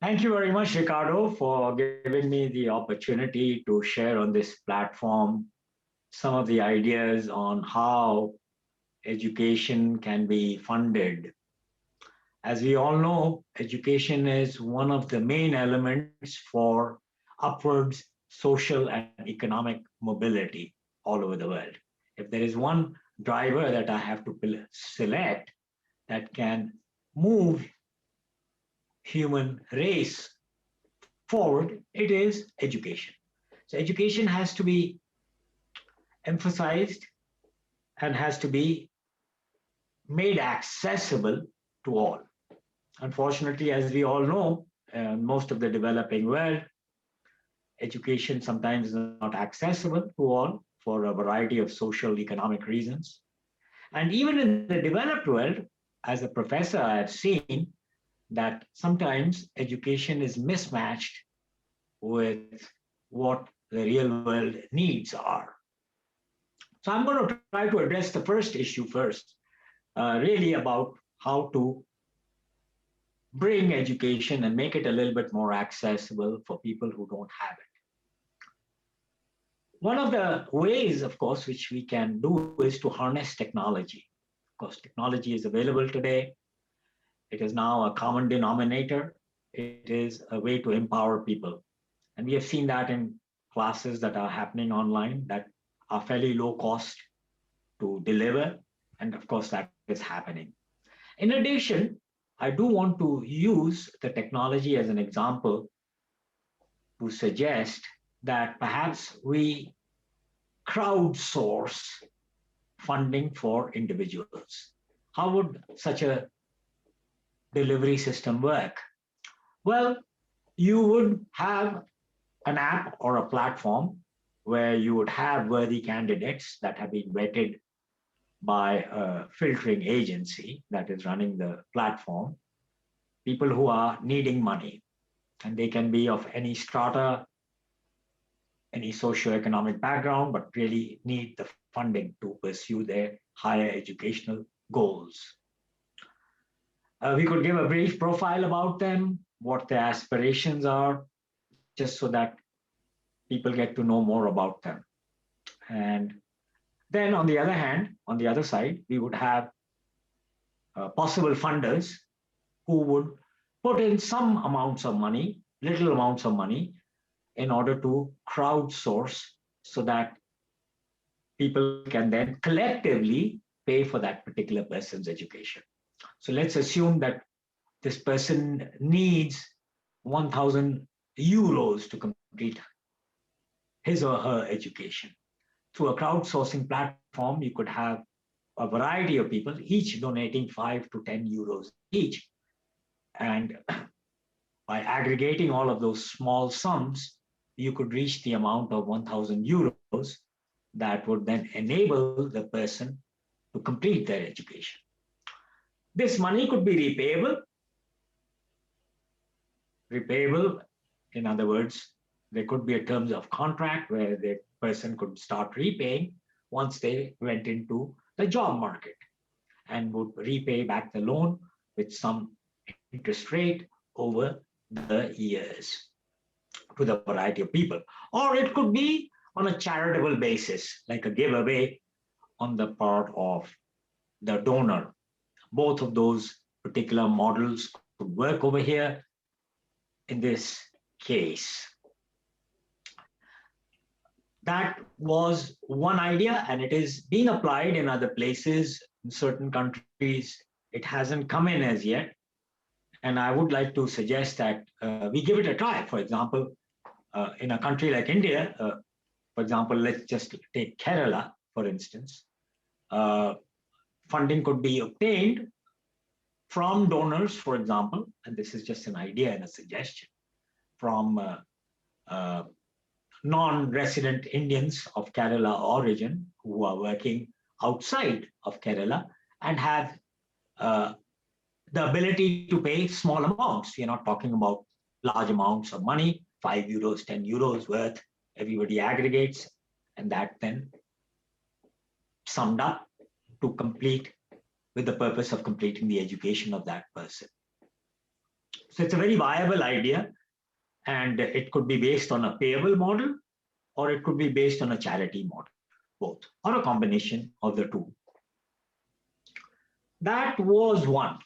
Thank you very much, Ricardo, for giving me the opportunity to share on this platform some of the ideas on how education can be funded. As we all know, education is one of the main elements for upwards social and economic mobility all over the world. If there is one driver that I have to select that can move human race forward, it is education. So education has to be emphasized and has to be made accessible to all. Unfortunately, as we all know, most of the developing world, education sometimes is not accessible to all for a variety of social economic reasons. And even in the developed world, as a professor, I have seen that sometimes education is mismatched with what the real world needs are. So I'm going to try to address the first issue first, really about how to bring education and make it a little bit more accessible for people who don't have it. One of the ways, of course, which we can do is to harness technology. Of course, technology is available today. It is now a common denominator. It is a way to empower people. And we have seen that in classes that are happening online that are fairly low cost to deliver. And of course, that is happening. In addition, I do want to use the technology as an example to suggest that perhaps we crowdsource funding for individuals. How would such a delivery system work? Well, you would have an app or a platform where you would have worthy candidates that have been vetted by a filtering agency that is running the platform, people who are needing money. And they can be of any strata, any socioeconomic background, but really need the funding to pursue their higher educational goals. We could give a brief profile about them, what their aspirations are, just so that people get to know more about them. And then on the other hand, on the other side, we would have possible funders who would put in some amounts of money, little amounts of money, in order to crowdsource so that people can then collectively pay for that particular person's education. So let's assume that this person needs 1,000 euros to complete his or her education. Through a crowdsourcing platform, you could have a variety of people, each donating 5 to 10 euros each. And by aggregating all of those small sums, you could reach the amount of 1,000 euros that would then enable the person to complete their education. This money could be repayable. Repayable, in other words, there could be a terms of contract where the person could start repaying once they went into the job market and would repay back the loan with some interest rate over the years to the variety of people. Or it could be on a charitable basis, like a giveaway on the part of the donor. Both of those particular models could work over here in this case. That was one idea, and it is being applied in other places. In certain countries, it hasn't come in as yet. And I would like to suggest that we give it a try. For example, in a country like India, for example, let's just take Kerala, for instance, funding could be obtained from donors, for example, and this is just an idea and a suggestion, from non-resident Indians of Kerala origin who are working outside of Kerala and have the ability to pay small amounts. We're not talking about large amounts of money, 5 euros, 10 euros worth, everybody aggregates, and that then summed up to complete with the purpose of completing the education of that person. So it's a very viable idea, and it could be based on a payable model, or it could be based on a charity model, both, or a combination of the two. That was one.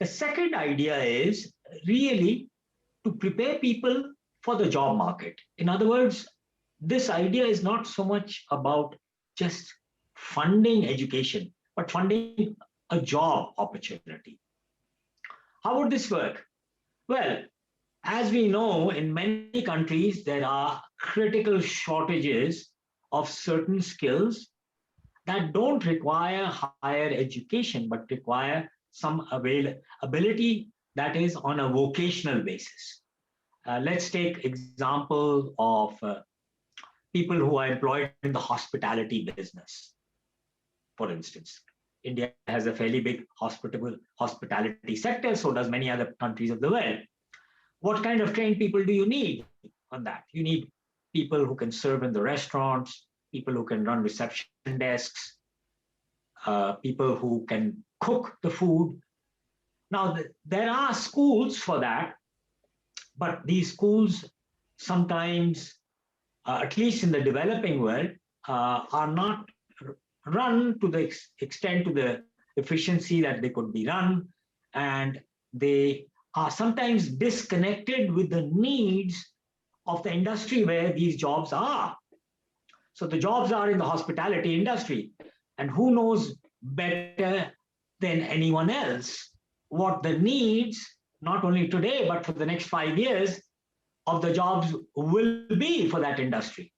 The second idea is really to prepare people for the job market. In other words, this idea is not so much about just funding education, but funding a job opportunity. How would this work? Well, as we know, in many countries, there are critical shortages of certain skills that don't require higher education, but require some ability that is on a vocational basis. Let's take example of people who are employed in the hospitality business, for instance. India has a fairly big hospitality sector, so does many other countries of the world. What kind of trained people do you need on that? You need people who can serve in the restaurants, people who can run reception desks, people who can cook the food. Now, there are schools for that, but these schools sometimes, at least in the developing world, are not run to the extent, to the efficiency that they could be run, and they are sometimes disconnected with the needs of the industry where these jobs are. So the jobs are in the hospitality industry, and who knows better than anyone else what the needs, not only today, but for the next 5 years, of the jobs will be for that industry.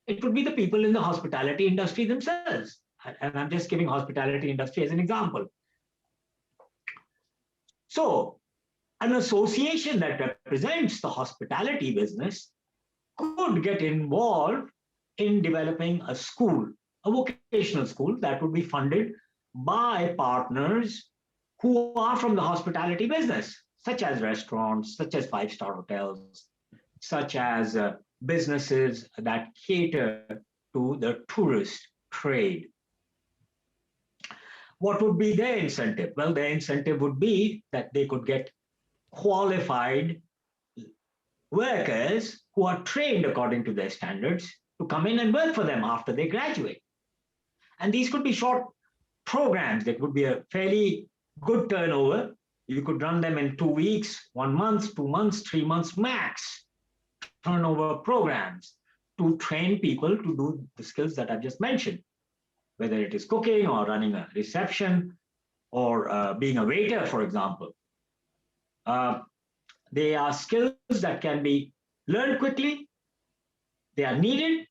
It could be the people in the hospitality industry themselves. And I'm just giving hospitality industry as an example. So an association that represents the hospitality business could get involved in developing a school, a vocational school that would be funded by partners who are from the hospitality business, such as restaurants, such as five-star hotels, such as businesses that cater to the tourist trade. What would be their incentive? Well, their incentive would be that they could get qualified workers who are trained according to their standards to come in and work for them after they graduate. And these could be short programs that would be a fairly good turnover. You could run them in 2 weeks, 1 month, 2 months, 3 months max turnover programs to train people to do the skills that I've just mentioned, whether it is cooking or running a reception or being a waiter, for example. They are skills that can be learned quickly, they are needed,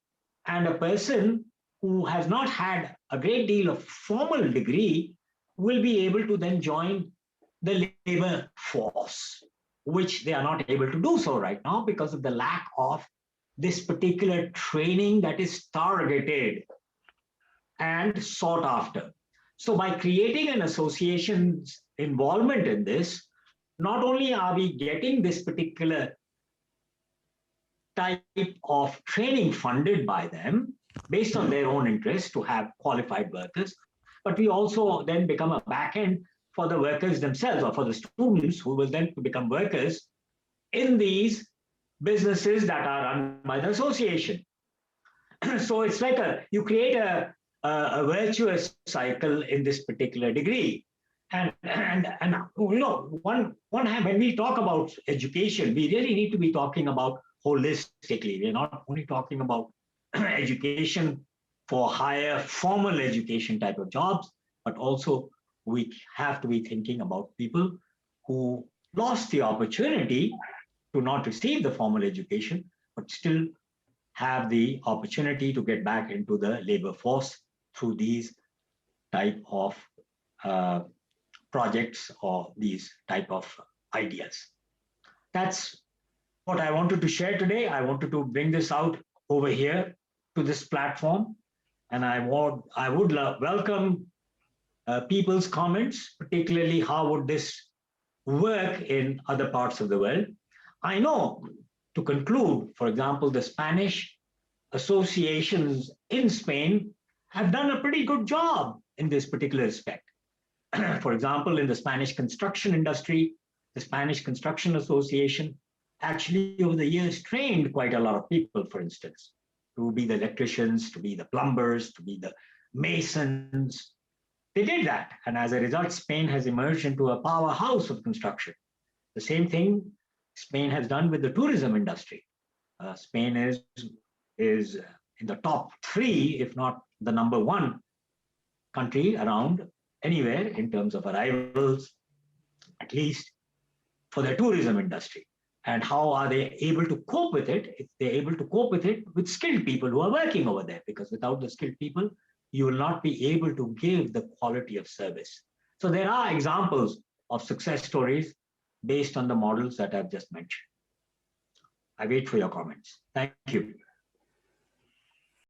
and a person who has not had a great deal of formal degree will be able to then join the labor force, which they are not able to do so right now because of the lack of this particular training that is targeted and sought after. So by creating an association's involvement in this, not only are we getting this particular type of training funded by them based on their own interest to have qualified workers, but we also then become a back end for the workers themselves or for the students who will then become workers in these businesses that are run by the association. So it's like you create a virtuous cycle in this particular degree. And you know, one hand, when we talk about education, we really need to be talking about holistically. We're not only talking about education for higher formal education type of jobs, but also we have to be thinking about people who lost the opportunity to not receive the formal education, but still have the opportunity to get back into the labor force through these type of projects or these type of ideas. That's what I wanted to share today. I wanted to bring this out over here to this platform, and I would welcome people's comments, particularly how would this work in other parts of the world. I know, to conclude, for example, the Spanish associations in Spain have done a pretty good job in this particular respect. For example, in the Spanish construction industry, the Spanish Construction Association actually over the years trained quite a lot of people, for instance, to be the electricians, to be the plumbers, to be the masons. They did that. And as a result, Spain has emerged into a powerhouse of construction. The same thing Spain has done with the tourism industry. Spain is in the top three, if not the number one country around anywhere in terms of arrivals, at least for the tourism industry. And how are they able to cope with it? If they're able to cope with it with skilled people who are working over there, because without the skilled people, you will not be able to give the quality of service. So there are examples of success stories based on the models that I've just mentioned. I wait for your comments. Thank you.